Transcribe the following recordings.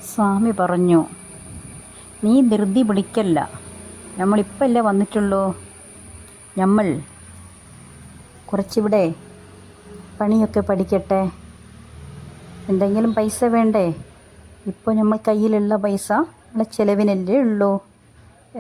സ്വാമി പറഞ്ഞു, നീ ധൃതി പിടിക്കല്ല, നമ്മളിപ്പല്ലേ വന്നിട്ടുള്ളൂ. നമ്മൾ കുറച്ചിവിടെ പണിയൊക്കെ പഠിക്കട്ടെ, എന്തെങ്കിലും പൈസ വേണ്ടേ? ഇപ്പോൾ നമ്മൾ കയ്യിലുള്ള പൈസ നമ്മളെ ചിലവിനല്ലേ ഉള്ളൂ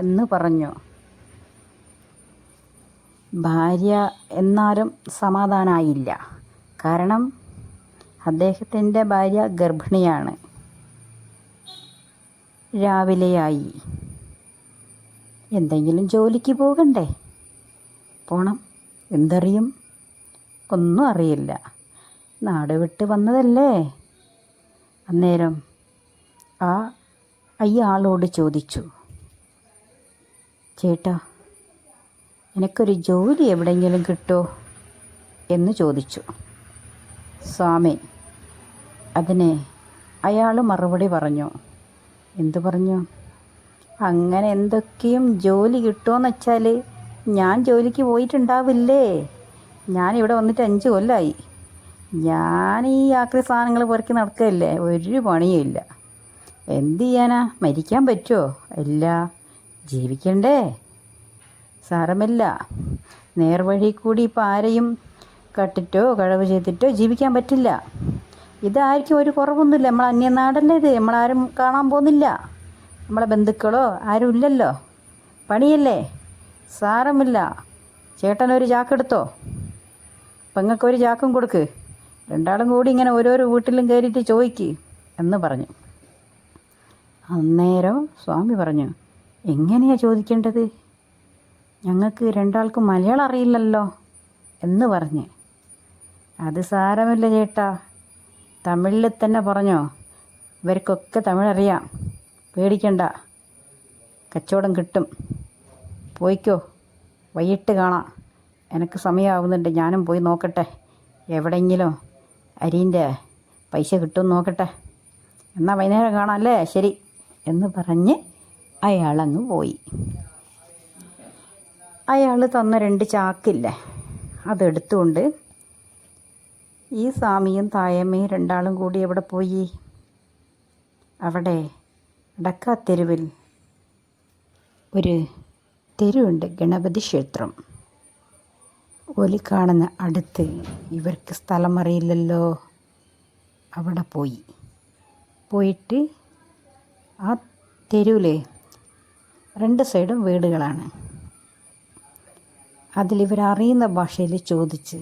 എന്ന് പറഞ്ഞു. ഭാര്യ എന്നാലും സമാധാനമായില്ല. കാരണം അദ്ദേഹത്തിൻ്റെ ഭാര്യ ഗർഭിണിയാണ്. രാവിലെയായി. എന്തെങ്കിലും ജോലിക്ക് പോകണ്ടേ? പോണം. എന്തറിയും? ഒന്നും അറിയില്ല. നാട് വിട്ട് വന്നതല്ലേ. അന്നേരം അയാളോട് ചോദിച്ചു, ചേട്ടാ, എനിക്കൊരു ജോലി എവിടെയെങ്കിലും കിട്ടുമോ എന്ന് ചോദിച്ചു. സ്വാമി അതിന് അയാൾ മറുപടി പറഞ്ഞു. എന്തു പറഞ്ഞു? അങ്ങനെ എന്തൊക്കെയും ജോലി കിട്ടുമോയെന്ന് വെച്ചാൽ ഞാൻ ജോലിക്ക് പോയിട്ടുണ്ടാവില്ലേ. ഞാനിവിടെ വന്നിട്ട് 5 കൊല്ലമായി. ഞാൻ ഈ ആക്രി സാധനങ്ങൾ പെറുക്കി നടക്കുകയല്ലേ, ഒരു പണിയും ഇല്ല. എന്ത് ചെയ്യാനാ? മരിക്കാൻ പറ്റുമോ? ഇല്ല. ജീവിക്കണ്ടേ? സാരമില്ല. നേർവഴി കൂടി ഇപ്പോൾ ആരെയും കട്ടിട്ടോ കളവ് ചെയ്തിട്ടോ ജീവിക്കാൻ പറ്റില്ല. ഇതായിരിക്കും ഒരു കുറവൊന്നുമില്ല. നമ്മൾ അന്യനാടല്ലേ ഇത്, നമ്മളാരും കാണാൻ പോകുന്നില്ല. നമ്മളെ ബന്ധുക്കളോ ആരും ഇല്ലല്ലോ. പണിയല്ലേ, സാരമില്ല. ചേട്ടനൊരു ചാക്കെടുത്തോ, പെങ്ങൾക്കൊരു ചാക്കും കൊടുക്ക്, രണ്ടാളും കൂടി ഇങ്ങനെ ഓരോരോ വീട്ടിലും കയറിയിട്ട് ചോദിക്ക് എന്ന് പറഞ്ഞു. അന്നേരം സ്വാമി പറഞ്ഞു, എങ്ങനെയാണ് ചോദിക്കേണ്ടത്? ഞങ്ങൾക്ക് രണ്ടാൾക്കും മലയാളം അറിയില്ലല്ലോ എന്ന് പറഞ്ഞ്. അത് സാരമില്ല ചേട്ടാ, തമിഴിൽ തന്നെ പറഞ്ഞോ, ഇവർക്കൊക്കെ തമിഴറിയാം, പേടിക്കണ്ട, കച്ചവടം കിട്ടും, പോയിക്കോ, വൈകിട്ട് കാണാം. എനിക്ക് സമയമാവുന്നുണ്ട്, ഞാനും പോയി നോക്കട്ടെ, എവിടെയെങ്കിലും അരിൻ്റെ പൈസ കിട്ടുമെന്ന് നോക്കട്ടെ. എന്നാൽ വൈകുന്നേരം കാണാം അല്ലേ, ശരി എന്ന് പറഞ്ഞ് അയാളങ്ങ് പോയി. അയാൾ തന്ന 2 ചാക്കില്ലേ, അതെടുത്തുകൊണ്ട് ഈ സ്വാമിയും തായമ്മയും രണ്ടാളും കൂടി എവിടെ പോയി? അവിടെ അടക്കാത്തെരുവിൽ ഒരു തെരുവുണ്ട്, ഗണപതി ക്ഷേത്രം. ഓലി കാണുന്ന അടുത്ത്, ഇവർക്ക് സ്ഥലം അറിയില്ലല്ലോ. അവിടെ പോയിട്ട് ആ തെരുവിൽ 2 സൈഡും വീടുകളാണ്. അതിലിവരറിയുന്ന ഭാഷയിൽ ചോദിച്ച്,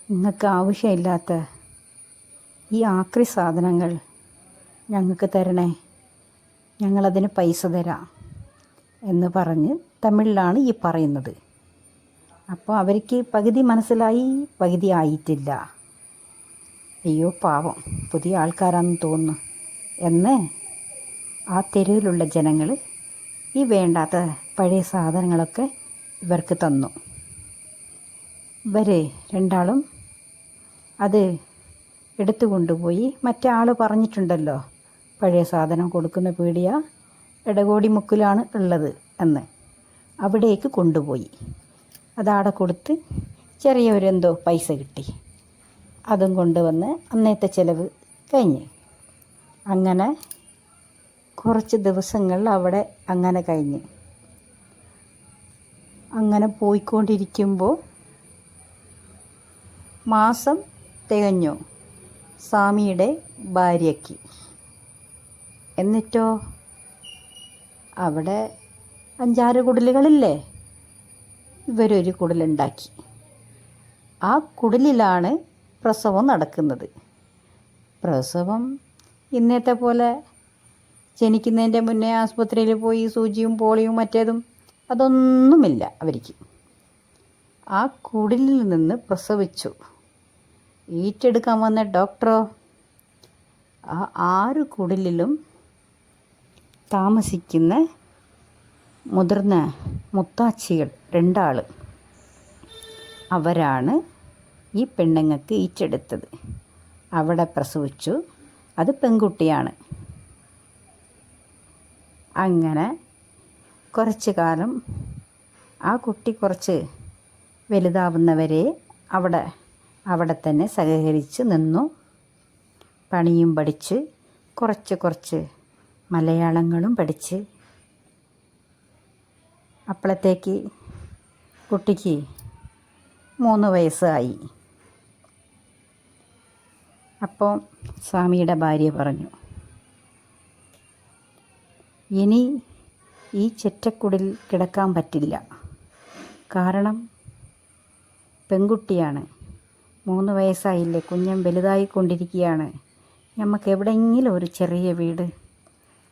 നിങ്ങൾക്ക് ആവശ്യമില്ലാത്ത ഈ ആക്രി സാധനങ്ങൾ ഞങ്ങൾക്ക് തരണേ, ഞങ്ങളതിന് പൈസ തരാം എന്ന് പറഞ്ഞ് തമിഴിലാണ് ഈ പറയുന്നത്. അപ്പോൾ അവർക്ക് പകുതി മനസ്സിലായി, പകുതി ആയിട്ടില്ല. അയ്യോ പാവം, പുതിയ ആൾക്കാരാണെന്ന് തോന്നുന്നു എന്ന് ആ തെരുവിലുള്ള ജനങ്ങൾ ഈ വേണ്ടാത്ത പഴയ സാധനങ്ങളൊക്കെ ഇവർക്ക് തന്നു. ഇവർ രണ്ടാളും അത് എടുത്തു കൊണ്ടുപോയി, മറ്റേ ആൾ പറഞ്ഞിട്ടുണ്ടല്ലോ പഴയ സാധനം കൊടുക്കുന്ന പീടിക എടകോടി മുക്കിലാണ് ഉള്ളത് എന്ന്, അവിടേക്ക് കൊണ്ടുപോയി. അതവിടെ കൊടുത്ത് ചെറിയൊരെന്തോ പൈസ കിട്ടി. അതും കൊണ്ടുവന്ന് അന്നത്തെ ചിലവ് കഴിഞ്ഞ്. അങ്ങനെ കുറച്ച് ദിവസങ്ങൾ അവിടെ അങ്ങനെ കഴിഞ്ഞ്. അങ്ങനെ പോയിക്കൊണ്ടിരിക്കുമ്പോൾ മാസം തികഞ്ഞു സ്വാമിയുടെ ഭാര്യയ്ക്ക്. എന്നിട്ടോ അവിടെ 5-6 കുടിലുകളില്ലേ, ഇവരൊരു കുടിലുണ്ടാക്കി. ആ കുടിലിലാണ് പ്രസവം നടക്കുന്നത്. പ്രസവം ഇന്നത്തെ പോലെ ജനിക്കുന്നതിൻ്റെ മുന്നേ ആസ്പത്രിയിൽ പോയി സൂചിയും പോളിയും മറ്റേതും അതൊന്നുമില്ല അവർക്ക്. ആ കുടിലിൽ നിന്ന് പ്രസവിച്ചു. ഈറ്റെടുക്കാൻ വന്ന ഡോക്ടറോ ആ 6 കുടിലിലും താമസിക്കുന്ന മുതിർന്ന മുത്താച്ചികൾ 2 ആൾ, അവരാണ് ഈ പെണ്ണുങ്ങൾക്ക് ഈറ്റെടുത്തത്. അവിടെ പ്രസവിച്ചു. അത് പെൺകുട്ടിയാണ്. അങ്ങനെ കുറച്ച് കാലം ആ കുട്ടി കുറച്ച് വലുതാവുന്നവരെ അവിടെ തന്നെ സഹകരിച്ച് നിന്നു. പണിയും പഠിച്ച് കുറച്ച് കുറച്ച് മലയാളങ്ങളും പഠിച്ച് അപ്പോഴത്തേക്ക് കുട്ടിക്ക് 3 വയസ്സായി. അപ്പോൾ സ്വാമിയുടെ ഭാര്യ പറഞ്ഞു, ഇനി ഈ ചെറ്റക്കുടിൽ കിടക്കാൻ പറ്റില്ല. കാരണം പെൺകുട്ടിയാണ്, 3 വയസ്സായില്ലേ, കുഞ്ഞൻ വലുതായിക്കൊണ്ടിരിക്കുകയാണ്. നമുക്ക് എവിടെയെങ്കിലും ഒരു ചെറിയ വീട്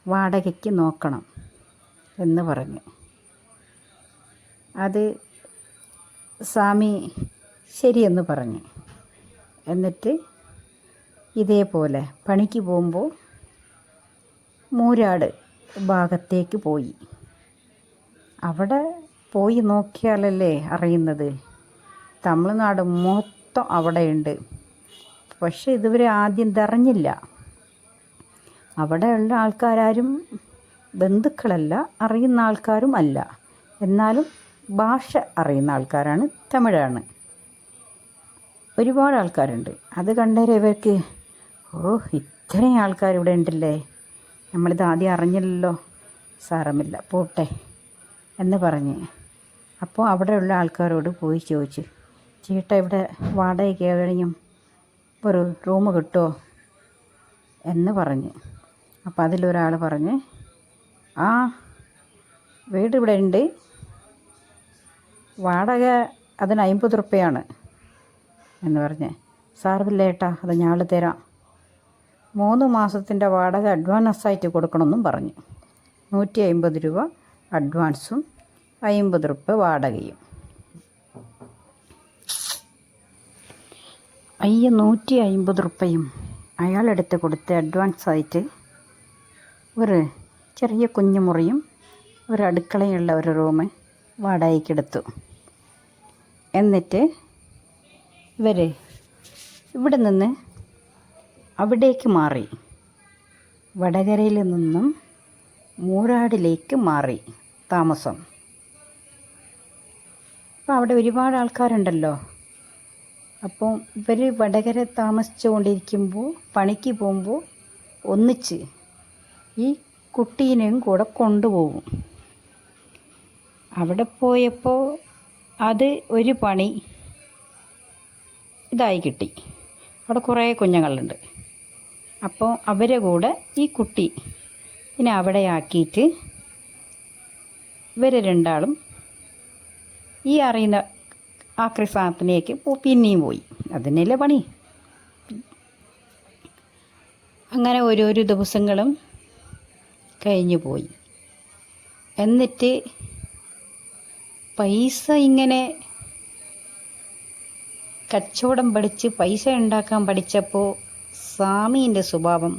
വാടകയ്ക്ക് നോക്കണം എന്ന് പറഞ്ഞു. അത് സ്വാമി ശരിയെന്ന് പറഞ്ഞു. എന്നിട്ട് ഇതേപോലെ പണിക്ക് പോകുമ്പോൾ മൂരാട് ഭാഗത്തേക്ക് പോയി. അവിടെ പോയി നോക്കിയാലല്ലേ അറിയുന്നത്. തമിഴ്നാട് മൊത്തം അവിടെയുണ്ട്. പക്ഷെ ഇതുവരെ ആദ്യം അറിഞ്ഞില്ല. അവിടെയുള്ള ആൾക്കാരും ബന്ധുക്കളല്ല, അറിയുന്ന ആൾക്കാരും അല്ല. എന്നാലും ഭാഷ അറിയുന്ന ആൾക്കാരാണ്, തമിഴാണ്. ഒരുപാട് ആൾക്കാരുണ്ട്. അത് കണ്ടേരം ഇവർക്ക്, ഇത്രയും ആൾക്കാരിവിടെ ഉണ്ടല്ലേ, നമ്മളിത് ആദ്യം അറിഞ്ഞില്ലല്ലോ, സാരമില്ല പോട്ടെ എന്ന് പറഞ്ഞ്. അപ്പോൾ അവിടെയുള്ള ആൾക്കാരോട് പോയി ചോദിച്ചു, ചേട്ടാ ഇവിടെ വാടകയ്ക്ക് എവിടെയും ഒരു റൂം കിട്ടുമോ എന്ന് പറഞ്ഞ്. അപ്പോൾ അതിലൊരാൾ പറഞ്ഞ്, ആ വീട് ഇവിടെ ഉണ്ട്, വാടക അതിന് 50 റുപ്യയാണ് എന്ന് പറഞ്ഞ്. സാരമില്ല ഏട്ടാ, അത് ഞാൻ തരാം, 3 മാസത്തിൻ്റെ വാടക അഡ്വാൻസായിട്ട് കൊടുക്കണമെന്നും പറഞ്ഞു. 150 രൂപ അഡ്വാൻസും 50 റുപ്യ വാടകയും. 150 റുപ്യയും അയാളെടുത്ത് കൊടുത്ത് അഡ്വാൻസായിട്ട് ഒരു ചെറിയ കുഞ്ഞുമുറിയും ഒരു അടുക്കളയുള്ള ഒരു റൂം വാടകയ്ക്കെടുത്തു. എന്നിട്ട് ഇവർ ഇവിടെ നിന്ന് അവിടേക്ക് മാറി, വടകരയിൽ നിന്നും മൂരാടിലേക്ക് മാറി താമസം. അപ്പോൾ അവിടെ ഒരുപാട് ആൾക്കാരുണ്ടല്ലോ. അപ്പോൾ ഇവർ വടകര താമസിച്ചു കൊണ്ടിരിക്കുമ്പോൾ പണിക്ക് പോകുമ്പോൾ ഒന്നിച്ച് ഈ കുട്ടീനെയും കൂടെ കൊണ്ടുപോകും. അവിടെ പോയപ്പോൾ അത് ഒരു പണി ഇതായി കിട്ടി. അവിടെ കുറേ കുഞ്ഞുങ്ങളുണ്ട്. അപ്പോൾ അവരെ കൂടെ ഈ കുട്ടി പിന്നെ അവിടെ ആക്കിയിട്ട് ഇവർ രണ്ടാളും ഈ അറിയുന്ന ആക്രിസ്ഥാനത്തിലേക്ക് പിന്നെയും പോയി. അതിനല്ലേ പണി. അങ്ങനെ ഓരോരോ ദിവസങ്ങളും കഴിഞ്ഞു പോയി. എന്നിട്ട് പൈസ ഇങ്ങനെ കച്ചവടം പഠിച്ച് പൈസ ഉണ്ടാക്കാൻ പഠിച്ചപ്പോൾ സ്വാമീൻ്റെ സ്വഭാവം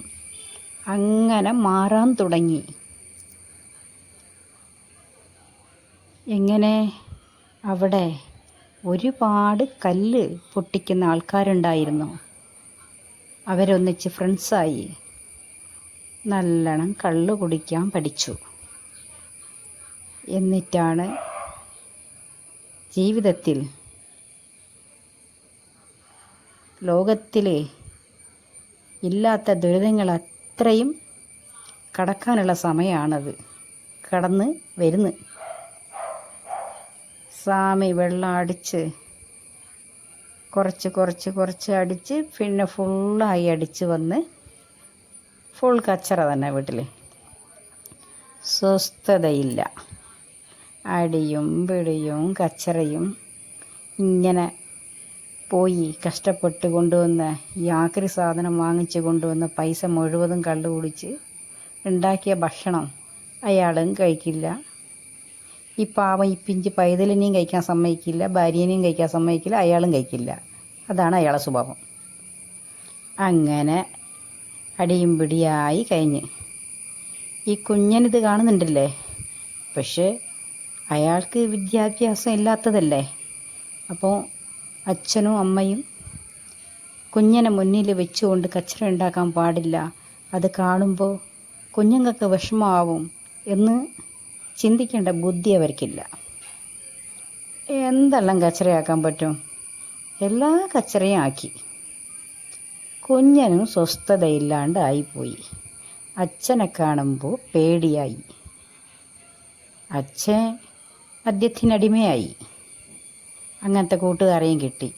അങ്ങനെ മാറാൻ തുടങ്ങി. എങ്ങനെ? അവിടെ ഒരുപാട് കല്ല് പൊട്ടിക്കുന്ന ആൾക്കാരുണ്ടായിരുന്നു. അവരൊന്നിച്ച് ഫ്രണ്ട്സായി നല്ലോണം കള്ള് കുടിക്കാൻ പഠിച്ചു. എന്നിട്ടാണ് ജീവിതത്തിൽ ലോകത്തിൽ ഇല്ലാത്ത ദുരിതങ്ങൾ അത്രയും കടക്കാനുള്ള സമയമാണത്. കടന്ന് വരുന്നു. സ്വാമി വെള്ളം അടിച്ച് കുറച്ച് അടിച്ച് പിന്നെ ഫുള്ളായി അടിച്ച് വന്ന് ഫുൾ കച്ചറ തന്നെ വീട്ടിൽ. സ്വസ്ഥതയില്ല. അടിയും പിടിയും കച്ചറയും. ഇങ്ങനെ പോയി കഷ്ടപ്പെട്ട് കൊണ്ടുവന്ന് ഈ ആക്രി സാധനം വാങ്ങിച്ച് കൊണ്ടുവന്ന് പൈസ മുഴുവതും കള്ളു കുടിച്ച് ഉണ്ടാക്കിയ ഭക്ഷണം അയാളും കഴിക്കില്ല. ഈ പാവം ഈ പിഞ്ച് പൈതലിനെയും കഴിക്കാൻ സമ്മതിക്കില്ല, ഭാര്യേനെയും കഴിക്കാൻ സമ്മതിക്കില്ല, അയാളും കഴിക്കില്ല. അതാണ് അയാളുടെ സ്വഭാവം. അങ്ങനെ അടിയും പിടിയായി കഴിഞ്ഞ് ഈ കുഞ്ഞനിത് കാണുന്നുണ്ടല്ലേ. പക്ഷേ അയാൾക്ക് വിദ്യാഭ്യാസം ഇല്ലാത്തതല്ലേ. അപ്പോൾ അച്ഛനും അമ്മയും കുഞ്ഞിനെ മുന്നിൽ വെച്ചുകൊണ്ട് കച്ചറ ഉണ്ടാക്കാൻ പാടില്ല, അത് കാണുമ്പോൾ കുഞ്ഞുങ്ങൾക്ക് വിഷമമാവും എന്ന് ചിന്തിക്കേണ്ട ബുദ്ധി അവർക്കില്ല. എന്തെല്ലാം കച്ചറയാക്കാൻ പറ്റും, എല്ലാ കച്ചറയും ആക്കി. കുഞ്ഞനും സ്വസ്ഥതയില്ലാണ്ട് ആയിപ്പോയി. അച്ഛനെ കാണുമ്പോൾ പേടിയായി. അച്ഛൻ മദ്യത്തിനടിമയായി. അങ്ങനത്തെ കൂട്ടുകാരെയും കിട്ടി.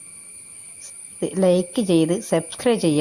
ലൈക്ക് ചെയ്ത് സബ്സ്ക്രൈബ് ചെയ്യണം.